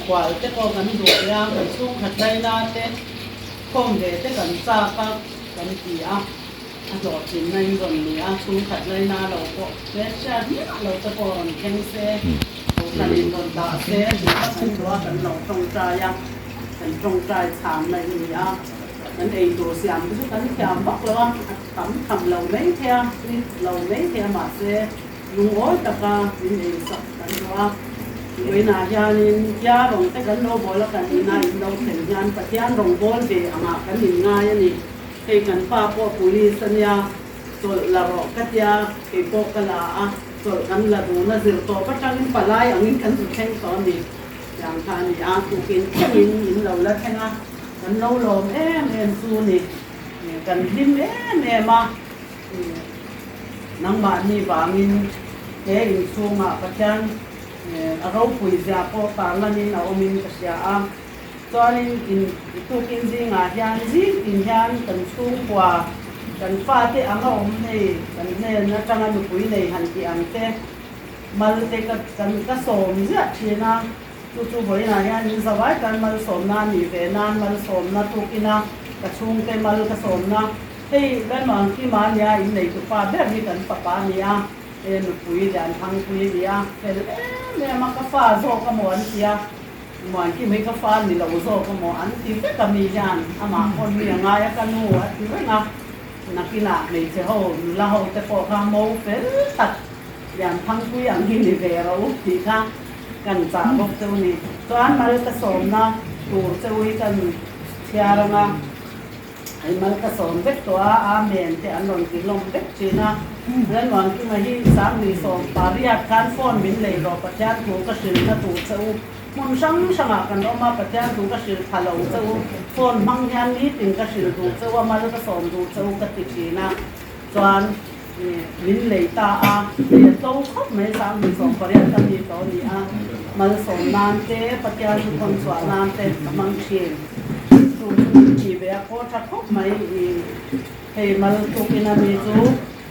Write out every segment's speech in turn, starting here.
quả thế có gần đủ ya gần xuống thật đây na thế không để thế gần xa các gần gì à rồi thì nên rồi mình xuống thật đây na lâu có thế cha biết lâu thế có gần khen xe gần đi gần đã xe thì các anh đó gần lâu trong trai ya gần trong trai chạm này thì à gần ấy đồ xem cái gần xem bắc luôn tắm thầm lâu mấy theo lâu mấy theo mà xe dùng ối tập ra những gì sập gần đó người nào gia đình gia đồng tất cả nó bỏ là cái này đâu thể gian phải gian đồng bol về mà cái mình ngay này thì cần pha po police nha rồi là rõ cách ya cái po cái là rồi cần là đủ là dựa to bắt trang phải lại ở những cần thực hiện đó nàyอย่างท่านนี่ตกินยินเราแล้วแค่นั้นกันเราลมemสู้นี่กันดิ้มมานังบ้านนี่บางอินสู้มาประจันเราคุยจะพอตอนนั้นเรามีภาษาตอนนี้ตุกินจริงยันจริงยันกันสูงกว่ากันฟ้าที่อังเราเนี่ยกันเนี่ยนะจังหวะคุยเนี่ยหันที่อังเต้มาเตกันก็สมเสียทีนะจู่ๆบ่อยนะยันสบายกันมาสมนาหนีเวนานมาสมนาตุกินะกระชุ่มเต็มมาก็สมนะเฮ้ยแล้วมันที่มาเนี่ยอินเลยตุฟ้าแบบนี้กันป้าเนี่ยคุยเดินทางคุยเนี่ยเนี่ยมันก็ฟ้าโซกมอนเสียมอนที่ไม่ก็ฟ้านี่เราโซกมอนที่ก็จะมียันอามาคนมีอย่างไรกันหัวที่ไม่นะนักกีฬาไม่ใช่เขาเราจะพอข้ามโม่เป็นตัดอย่างทางคุยอย่างที่นี่เราที่ข้างกันจ่าบอกเจ้านี่ตอนมาผสมนะตัวเจ้าอีกันเชียร์นะไอ้มันผสมเบ็ดตัวอาเมนที่อันนนกิลมเบ็ดจีนะแล้ววันที่มาที่สามีสองปาริยาการฟ้อนบินเลยรอประจันถูกกระสือนะถูกเจ้ามันช่างกันออกมาประจันถูกกระสือพะโล้เจ้าฟ้อนบางอย่างนี้ถึงกระสือถูกเจ้าว่ามาผสมถูกเจ้ากระติกจีนะจวนบินเลยตาเดี๋ยวโตครบไม่สามีสองปาริยาการนี้ตัวนี้มาผสมน้ำเต้ประจันคนสวนน้ำเต้มังเชียนถูกจีเบียโคชักครบไม่เฮ้มาถูกกินอะไรจู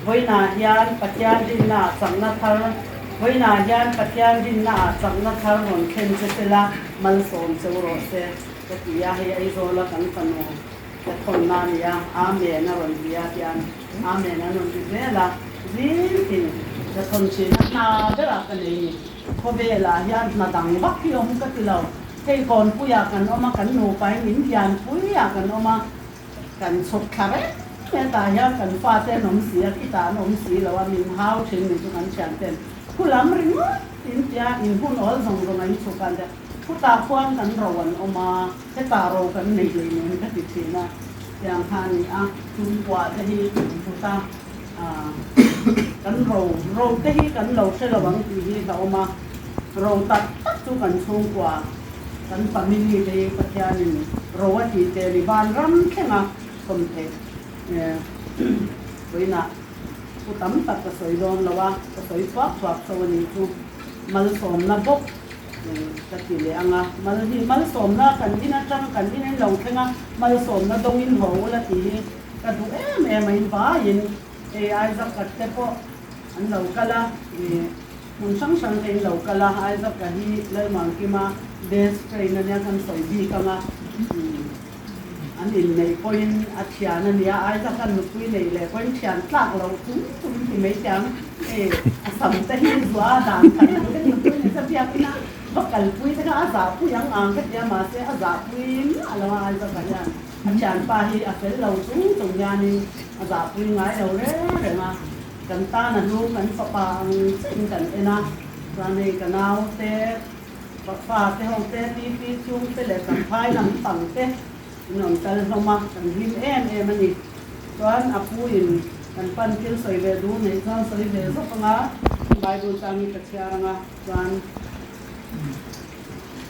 วันนั้นยันปัจจัยดินน่ะสังนัทธรวันนั้นยันปัจจัยดินน่ะสังนัทธรคนเข็นเสร็จละมันสอนเจ้าโรเซ่ก็ที่ยาให้ไอ้โซละกันกันโน่แต่คนนั้นยาอาเมนะวันที่ยันอาเมนะวันที่เวลาจริงๆแต่คนชีนักนาเวลากันเองพอเวลายันนาดังวักที่อมก็ที่เราให้คนผู้อยากกันออกมากันหนูไปมินยันผู้อยากกันออกมากันสดขาระเนี่ยตายากันฟ้าเต้นหนมเสียที่ตาหนมสีแล้วว่ามีห้าวถึงมีทุกอันเฉียนเต้นผู้ล้ำริ้งอินเดียอินหุ่นออลส่งตรงนั้นสุกันเด้ผู้ตาควันกันรวันออกมาแค่ตาโรกันในเลยมันก็ติดสินะอย่างทานนี่จุนกว่าที่ผู้ตากันโรที่กันเราใช้ระวังที่เขาออกมาโรตัดทุกกันสูงกว่ากันฟามิลี่เดย์ปัจจัยนี่โรว่าที่เจริบานรำแค่ไหนคนเทวันน่ะผู้ตั้มตัดกระสอยโดนแล้วว่ากระสอยฟักสวัสดีทุกมาสมนะบุ๊กกติเลยอ่ะมาสมนะกันที่นั่นจังกันที่นั่นเราแค่งั้นมาสมนะตรงอินหัวละทีกระดูไม่บ้ายินไอ้สักกัดเตปอันเราก็ละมันช่างเองเราก็ละไอ้สักกัดที่เลยมันกี่มาเดสเทรนเนี่ยกันสอยดีกันละอันนี้ในพอยน์อาชีพนั่นเนี่ยไอ้สักกันนุกวิเลยเลยพอยน์เชียนตากเราคุ้มที่ไม่จังสัมแต่หินตัวด่างกันนุกวิจะเพียงนะบักกันพุยแต่ก็อาสาพุยยังอ่างก็จะมาเสียอาสาพุยอะไรมาไอ้สักกันเนี่ยอาจารย์ป้าที่อาศัยเราสูงตรงยานี่อาสาพุยง่ายเราเรื่อยมากันตาหนังลูกกันสปางสิ่งกันเองนะตอนนี้กันเอาเตะฟ้าเตะห้องเตะตีชุ่มเตะเหล็กกันพายน้ำปั่นเตะน้องกันลงมากันหินมันนี่ตอนอาปุยกันปั้นเกี่ยวใส่เวดูในตอนใส่เวสักงาใบดูจามีกระเทียมงาตอน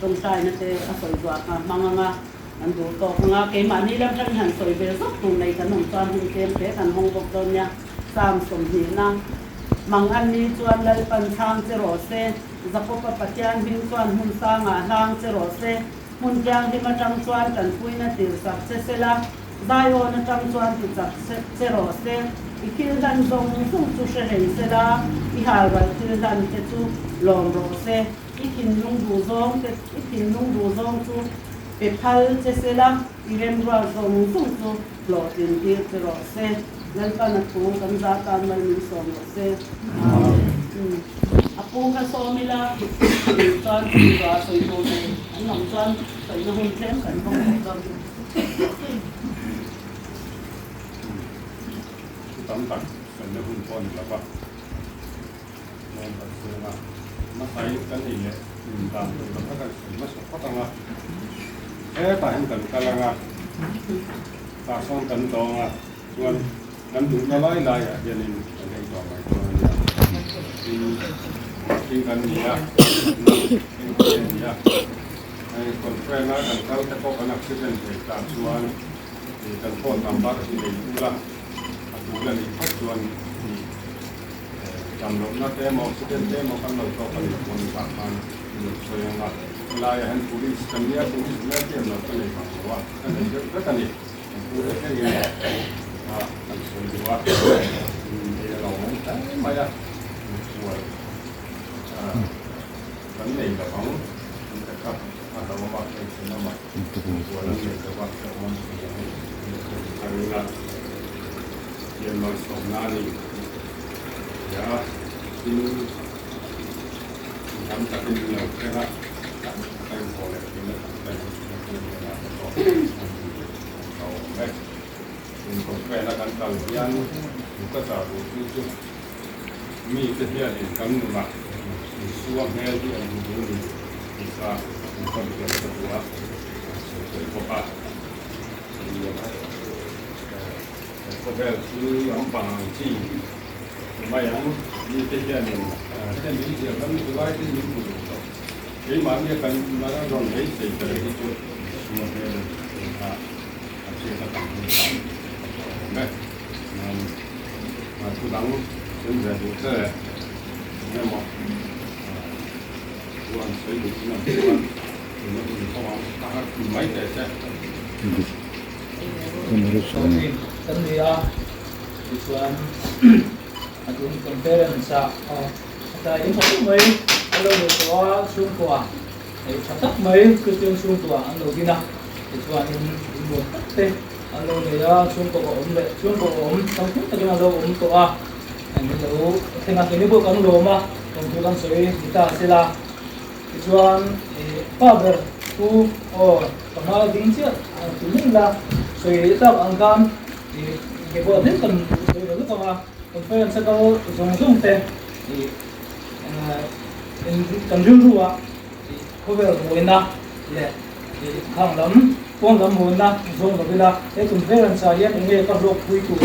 ตรงใจนั่นเตะอาศัยตัวมังงาอันดูตกงาเกมันนี่แล้วฉันหันใส่เวสักตรงในกันน้องตอนหุ่นเกมเตะกันห้องบกตอนเนี่ยสามสมหินนะมังอันนี้ชวนเลยปันทางเจรเซจะพบกับปัจจัยหินชวนหุ่นสร้างทางเจรเซหุ่นยางที่มาจังชวนกันคุยนั่นติดสักเซละได้โอนะจังชวนติดสักเจรเซอีกที่ดันทรงสุ่งจุเชเห็นเสละอีหาวันที่ดันเจจูลองโรเซ ikin lung du zong ikin lung du zong chu pe phal che se la irem ra zong zong chu plotin ti ro se nan ka na tu kan za tan mal min som se apo ka so mi la tan ra so yo ne an nong tan so no hun tem kan hong kan tấm tắc phần nó hun con là vậy nên thật sự là nó thấy cái gì này làm được nó các cái nó sẽ có tăng là cái tại anh cần cái là ta xong cần to à còn nắm đúng nó lấy lại à gia đình cái đó phải cho thì cần gì à cái gì à còn phải nói cần câu sẽ có cái năng suất để tạo chuan thì cần có làm bác thì cũng là cũng là phát chuan thìจำลงนักเตะมองสุดเตะมองกันเราก็เป็นคนต่างกันส่วนอย่างว่าลายหันผู้ที่จำเนียผู้ที่เล่นเกมเราก็เลยฟังว่าอันนี้ก็กันนี่ผู้ที่เล่นเกมอันส่วนว่าเราไม่ได้ส่วนกันนี่เราฟังนะครับเราว่าเป็นสิ่งนั้นมาส่วนนี้ก็ว่าจะมันอะไรนะเกมเราสองนาทีya ini kami tak boleh kerana kami boleh kita tak boleh kalau baik untuk kerana kan kalian juga tahu itu mi kerja di kami rumah suami yang dulu bisa bukan kerja kedua seperti apa kerja itu yang paling mai yang di tekan ni, kan di dia kan itu lagi ni pun. Jadi mana kan mana orang lain saya itu semua dia asyik tak tahu. Nah, tu tahu sebenarnya itu memang tuan saya itu nak tuan ini orang sangat baik saja. Kan dia tuan atun conference sa ta yung sa may alo ni tuwa sungkwa ay patak may Christian sungkwa ano gina ituan yung te alo ni ya sungkwa tampu ta gina lo tuwa ano do tinga kini po kan lo ma kung bukan soy kita sila ituan father who or kamal din siya tuling la soy itab angkan ibo din kan soy lo ka conference ko zong te kan ruwa cover moina le khang lam pong lam moina zong la bila e conference ya nge ka blog pui ku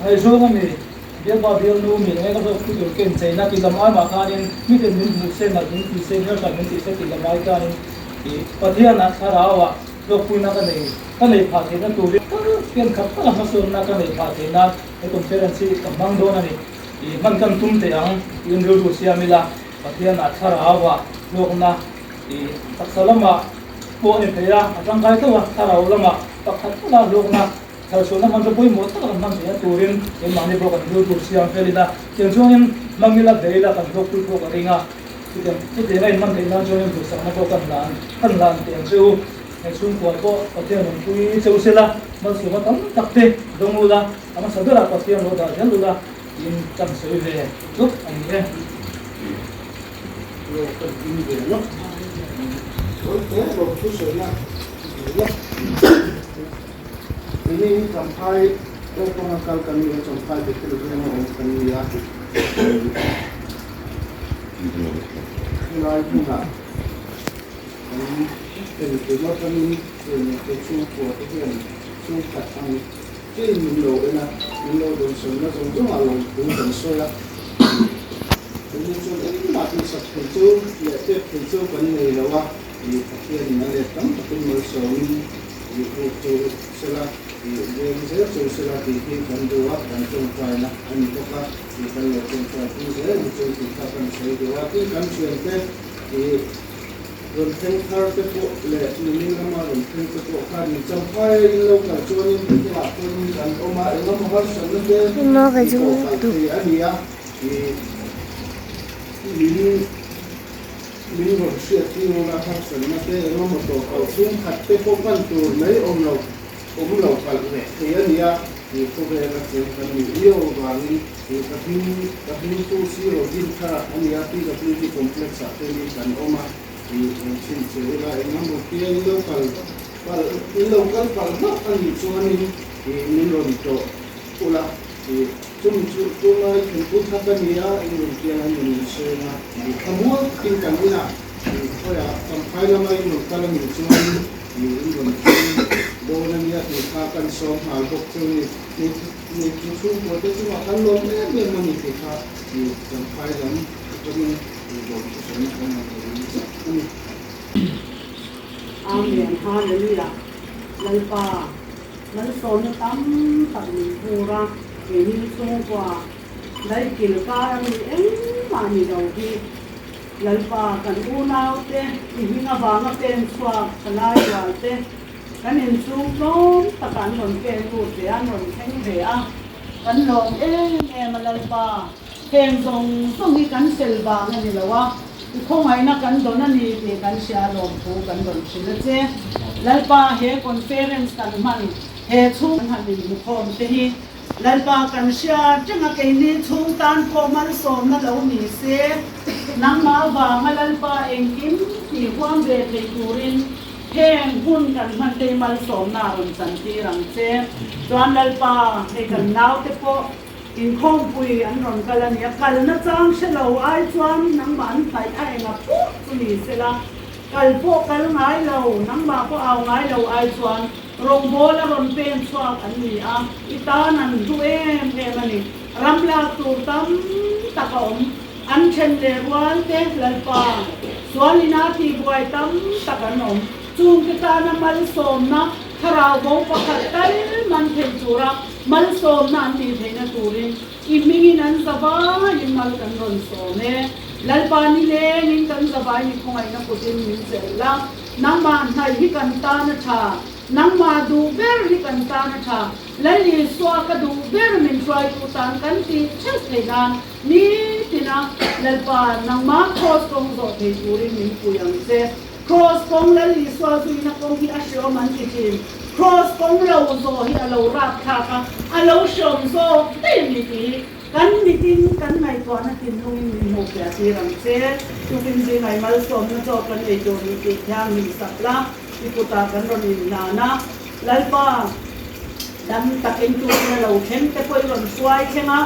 ai zo ma mi dia ba dia nu mi nge ka blog pui ku ken sei na ki lam ai ma ka nin mi ten min mu se na din ki se na ka min ti se ki lam ai ka nin ki pathian na tharawa blog pui na ka nei pha the na tu ken khap ta ma so na ka nei pha the na e conference kamang do na ni man kan tum te ang in ru sia mila pathian athara awa lokna taksalama po ni phaya atang kai to thara ulama pakhat la lokna thar so na man poi mo ta kan man ya turin e mani bo kan ru sia felida ken jongin mangila deila kan dok pu ko ringa tikan ti ngai man te na jongin du sa na ko kan lan te chu ai sung ko ko pathian mon pui chu sila man su ma tam takte dongula ama sadara pathian lo da jalula in kan soi ve duk ani e lo kan in ve no lo te lo tu soi na ya ini sampai lo pengakal kami sampai di telegram orang kami ya nilai bungaเป็นตัวว่าเป็นเป็นช่วงปวดที่เป็นช่วงขัดทางที่มีโลเลยนะมีโลโดนส่วนแล้วส่วนก็มาลงถึงถึงช่วยละเป็นช่วงเอ็นมาเป็นสักเป็นช่วงเนี่ยเจ็บเป็นช่วงวันนี้แล้วว่ามีเพื่อนนั่นแหละตั้งแต่เป็นมือสองมีครูตัวเสละมีเรียนเสละตัวเสละที่กันดูว่ากันจงใจนะอันนี้ก็ว่าที่กันเลยจงใจที่เสละจงที่กันใช้ดูว่าที่กันเชื่อเต้ที่รถเข็นคาร์เตโปเล่ลิมินมารถเข็นเตโปคาร์นี่จำเป็นเราการชวนที่ว่าคนกันออกมาเองมาหันสันเดย์มาไปจูอันนี้ลิ มีรถเสียที่เราทำสนมาเตะเราหมดตัวเขาซึ่งขัดเตะพวกกันตัวไหนเรากันเนี่ยเฮียนี่มีพวกเราเกี่ยวกันมีเยอะกว่านี้กับพิมตัวซีโร่ดินค่ะอันนี้ที่กับพิมที่คอมเพล็กซ์อะที่กันออกมาชิ้นเชื้ออะไรงั้นบางทีเรากันนักอันนี้ส่วนนี้มีรถตัวอุลาcuma input kata dia yang Indonesia semua tingkat dia ya sampai lama ini kalau ni cuma ni Indonesia boleh dia akan soal doktor ni cuma boleh cuma kalau ni memang ni kita sampai lama jadi Amin haleluya lalpa nan son tam tak ni pura ini semua dari kilkar ni mani dahulu lalpa kan unau te hingga bangga ten swag kanai walte kan insung nom takan non ken tu te anon heng bea kan long malalpa heng song ikan selba ngani lawa không ai na kan don ani te kan sia lom pu kan don chile lalpa he conference kan man he chung han ni mu khom te hi lalpa kan sia changa ke ni chung tan ko man som na lo ni se nang ma wa ma lalpa engkim ti huam be te turin heng hun kan man te mal som na ron san ti rang che chuan lalpa he kan nau te po in khom pui an ron kalan ya kal na chang shelo ai chuan nang man thai ai nga pu tu ni se la kal po kal ngai lo nang ma po aw ngai lo ai chuan rong bola ron pen chuak an ni a itan an du ani ramla tur tam takom an chen le wal te lalpa swalina ti buai tam takanom chung kita na mal som na tharaw bo pakhat tal man thel chura mal som na an ti theina turin imingin an zaba in mal kan ron some lalpa ni le nin kan zaba ni khongai na putin min zela nang man nai hi kan ta na tha nang ma du ber hi kan ta na tha lali swa ka du ber min try tu tan kan ti chas thena ni tina lalpa nang ma cross kong zo the turin min puyang se cross kong lali swa su na kong hi asyo man ti tin cross kong lo zo hi alo rap tha ka alo shom zo te mi ti kan mitin kan ngai to na tin lu mi mo kya ti ram se tu kin ji ngai mal som na to kan e to ni ti kyang mi sakla iputa kan ron ni na lalpa dam takin tu na lo khem te poi ron suai khenga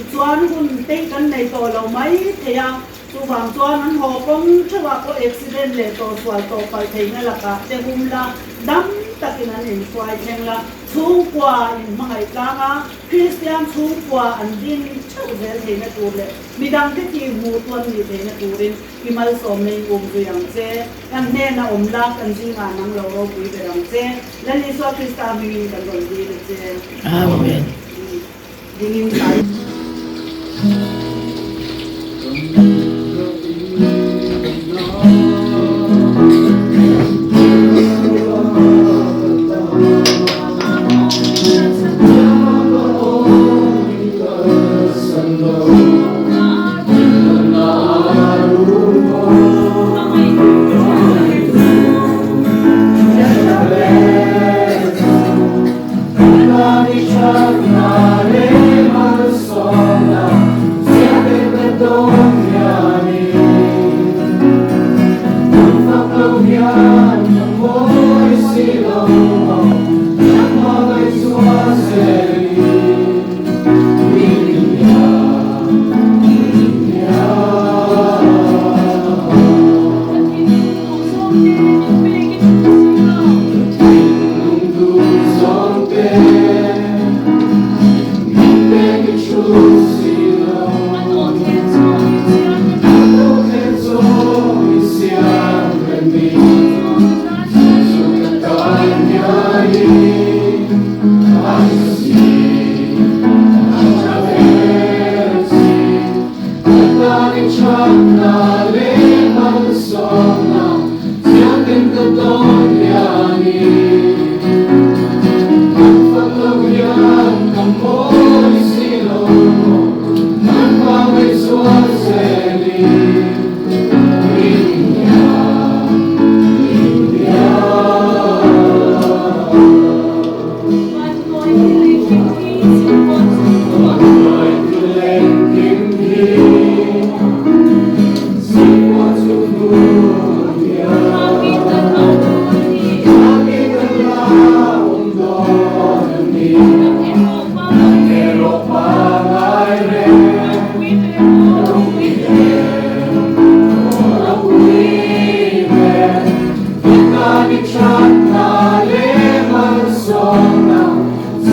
i chuan hun te kan nei to lo mai theya tu wang chuan an ho pom thwa ko accident le to suai to pai theina la ka te hum la dam takin an in suai khengla chung kwa in mangai tlanga Christian chung kwa an din chau zel theina tur le midang te ti mu tuan ni theina turin imal som nei tu yang che kan ne na la kan jinga nang lo ro pui be rang che lali so Krista mi kan ron di le che Amen. dingin sai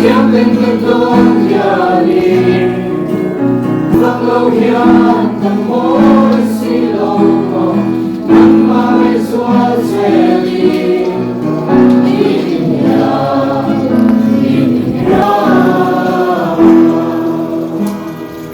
Siang bên cái đôi nhà đi, giấc lâu hiền thầm mơ.